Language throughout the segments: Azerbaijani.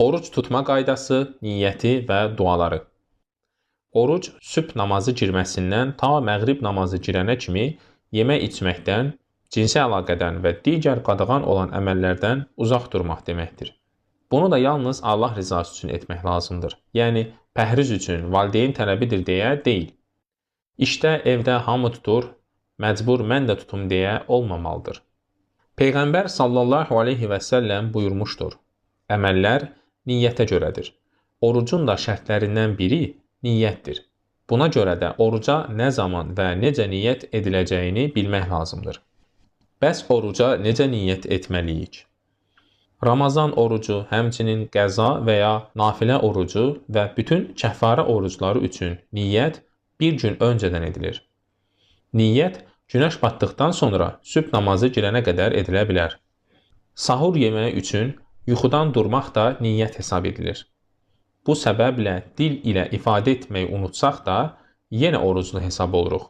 Oruc tutma qaydası, niyyəti və duaları. Oruc sübh namazı girməsindən ta məğrib namazı girənə kimi yemək içməkdən, cinsi əlaqədən və digər qadağan olan əməllərdən uzaq durmaq deməkdir. Bunu da yalnız Allah rızası üçün etmək lazımdır. Yəni, pəhriz üçün valideyn tələbidir deyə deyil. İşdə, evdə hamı tutur, məcbur mən də tutum deyə olmamalıdır. Peyğəmbər sallallahu aleyhi və səlləm buyurmuşdur. Əməllər niyyətə görədir. Orucun da şərtlərindən biri niyyətdir. Buna görə də oruca nə zaman və necə niyyət ediləcəyini bilmək lazımdır. Bəs oruca necə niyyət etməliyik? Ramazan orucu, həmçinin qəza və ya nafilə orucu və bütün kəffarə orucları üçün niyyət bir gün öncədən edilir. Niyyət günəş batdıqdan sonra sübh namazı girənə qədər edilə bilər. Sahur yeməyi üçün yuxudan durmaq da niyyət hesab edilir. Bu səbəblə dil ilə ifadə etməyi unutsaq da, yenə oruclu hesab oluruq.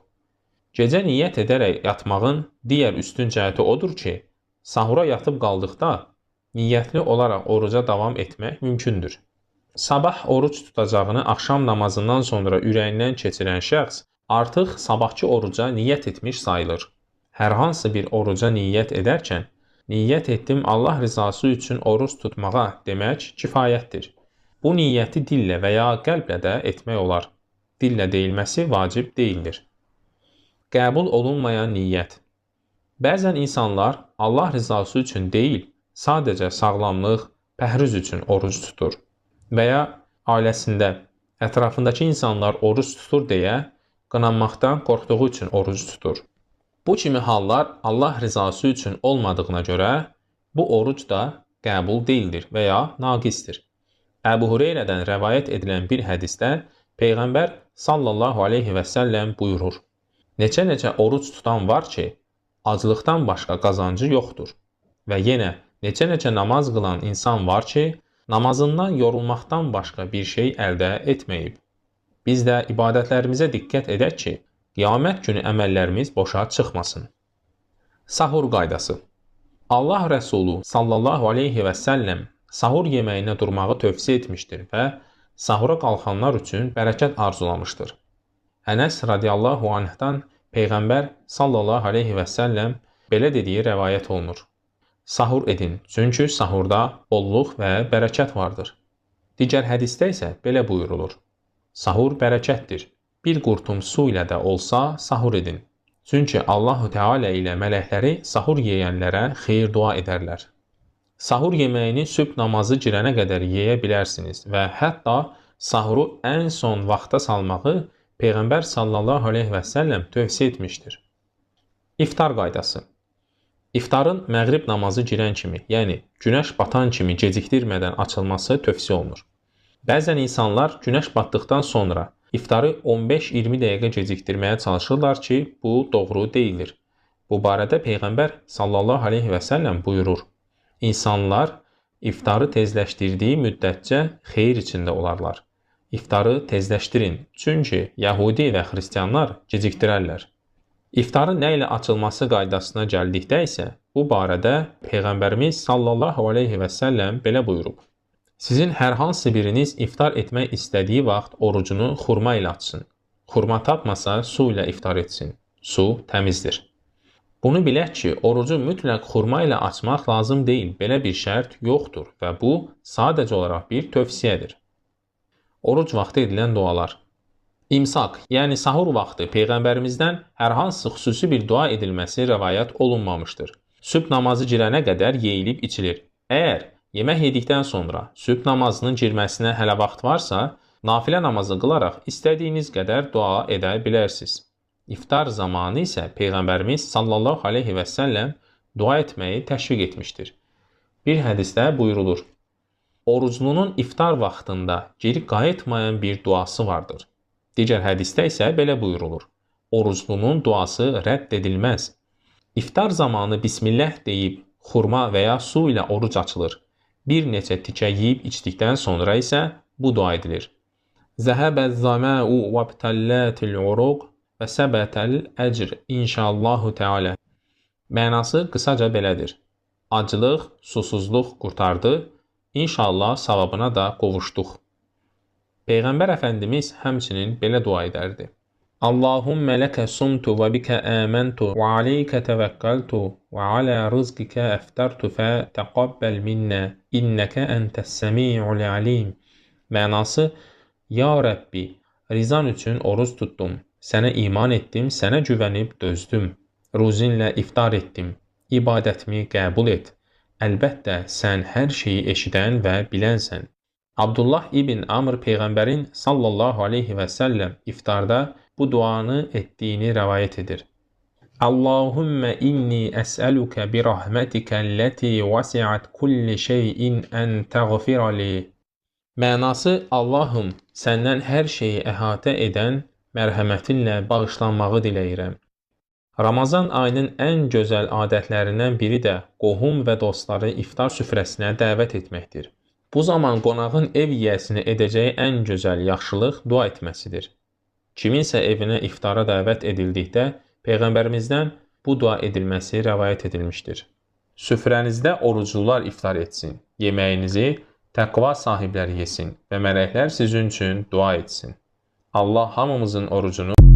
Gecə niyyət edərək yatmağın digər üstün cəhəti odur ki, sahura yatıb qaldıqda niyyətli olaraq oruca davam etmək mümkündür. Sabah oruc tutacağını axşam namazından sonra ürəyindən keçirən şəxs artıq sabahki oruca niyyət etmiş sayılır. Hər hansı bir oruca niyyət edərkən, niyyət etdim Allah rızası üçün oruc tutmağa demək kifayətdir. Bu niyyəti dillə və ya qəlblə də etmək olar. Dillə deyilməsi vacib deyildir. Qəbul olunmayan niyyət. Bəzən insanlar Allah rızası üçün deyil, sadəcə sağlamlıq, pəhriz üçün oruc tutur və ya ailəsində, ətrafındakı insanlar oruc tutur deyə qınanmaqdan qorxduğu üçün oruc tutur. Bu kimi hallar Allah rızası üçün olmadığına görə bu oruc da qəbul deyildir və ya naqisdir. Əbu Hureyrədən rəvayət edilən bir hədisdə Peyğəmbər sallallahu aleyhi və səlləm buyurur. Neçə-neçə oruc tutan var ki, aclıqdan başqa qazancı yoxdur. Və yenə neçə-neçə namaz qılan insan var ki, namazından yorulmaqdan başqa bir şey əldə etməyib. Biz də ibadətlərimizə diqqət edək ki, qiyamət günü əməllərimiz boşa çıxmasın. Sahur qaydası. Allah Rəsulu sallallahu aleyhi və səlləm sahur yeməyinə durmağı tövsiyə etmişdir və sahura qalxanlar üçün bərəkət arzulamışdır. Ənəs radiyallahu anhdan Peyğəmbər sallallahu aleyhi və səlləm belə dediyi rəvayət olunur. Sahur edin, çünki sahurda bolluq və bərəkət vardır. Digər hədisdə isə belə buyurulur. Sahur bərəkətdir. Bir qurtum su ilə də olsa sahur edin. Çünki Allahu Teala ilə mələkləri sahur yeyənlərə xeyir dua edərlər. Sahur yeməyini sübh namazı girənə qədər yeyə bilərsiniz və hətta sahuru ən son vaxta salmağı Peyğəmbər sallallahu aleyhi və səlləm tövsiyə etmişdir. İftar qaydası. İftarın məğrib namazı girən kimi, yəni günəş batan kimi gecikdirmədən açılması tövsiyə olunur. Bəzən insanlar günəş batdıqdan sonra iftarı 15-20 dəqiqə gecikdirməyə çalışırlar ki, bu doğru deyildir. Bu barədə Peyğəmbər sallallahu aleyhi və səlləm buyurur. İnsanlar iftarı tezləşdirdiyi müddətcə xeyir içində olarlar. İftarı tezləşdirin, çünki Yəhudi və xristianlar gecikdirərlər. İftarın nə ilə açılması qaydasına gəldikdə isə, bu barədə Peyğəmbərimiz sallallahu aleyhi və səlləm belə buyurub. Sizin hər hansı biriniz iftar etmək istədiyi vaxt orucunu xurma ilə açsın. Xurma tapmasa su ilə iftar etsin. Su təmizdir. Bunu bilək ki, orucu mütləq xurma ilə açmaq lazım deyil, belə bir şərt yoxdur və bu sadəcə olaraq bir tövsiyədir. Oruc vaxtı edilən dualar. İmsak, yəni sahur vaxtı Peyğəmbərimizdən hər hansı xüsusi bir dua edilməsi rəvayət olunmamışdır. Sübh namazı girənə qədər yeyilib içilir. Əgər yemək yedikdən sonra sübh namazının girməsinə hələ vaxt varsa, nafilə namazı qılaraq istədiyiniz qədər dua edə bilərsiniz. İftar zamanı isə Peyğəmbərimiz sallallahu aleyhi və səlləm dua etməyi təşviq etmişdir. Bir hədisdə buyurulur. Oruclunun iftar vaxtında geri qayıtmayan bir duası vardır. Digər hədisdə isə belə buyurulur. Oruclunun duası rədd edilməz. İftar zamanı Bismillah deyib xurma və ya su ilə oruc açılır. Bir neçə tikə yeyib içdikdən sonra isə bu dua edilir. Zəhəbəz-zama'u vəbtəllətil-uruq və səbətəl əcr inşallahu teala. Mənası qısaca belədir. Aclıq, susuzluq qurtardı, İnşallah savabına da qovuşduq. Peyğəmbər Əfəndimiz həmçinin belə dua edərdi. Allahümmə ləkə sumtu və bikə əməntu və aleykə təvəkkəltu və alə rızqikə əftərtu fə təqabbəl minnə innəkə əntəs-səmi'ul alim. Mənası, ya Rəbbi, rizan üçün oruç tutdum, sənə iman etdim, sənə güvənib dözdüm, ruzinlə iftar etdim, ibadətimi qəbul et. Əlbəttə, sən hər şeyi eşidən və bilənsən. Abdullah ibn Amr Peyğəmbərin sallallahu aleyhi və səlləm iftarda bu duanı etdiyini rəvayət edir. Allahümmə inni əsəlukə bi rəhmətikə ləti vəsiət kulli şeyin ən təğfirəli. Mənası, Allahım, səndən hər şeyi əhatə edən mərhəmətinlə bağışlanmağı diləyirəm. Ramazan ayının ən gözəl adətlərindən biri də qohum və dostları iftar süfrəsinə dəvət etməkdir. Bu zaman qonağın ev yiyəsinə edəcəyi ən gözəl yaxşılıq dua etməsidir. Kiminsə evinə iftara dəvət edildikdə Peyğəmbərimizdən bu dua edilməsi rəvayət edilmişdir. Süfrənizdə oruclular iftar etsin, yeməyinizi təqva sahibləri yesin və mələklər sizin üçün dua etsin. Allah hamımızın orucunu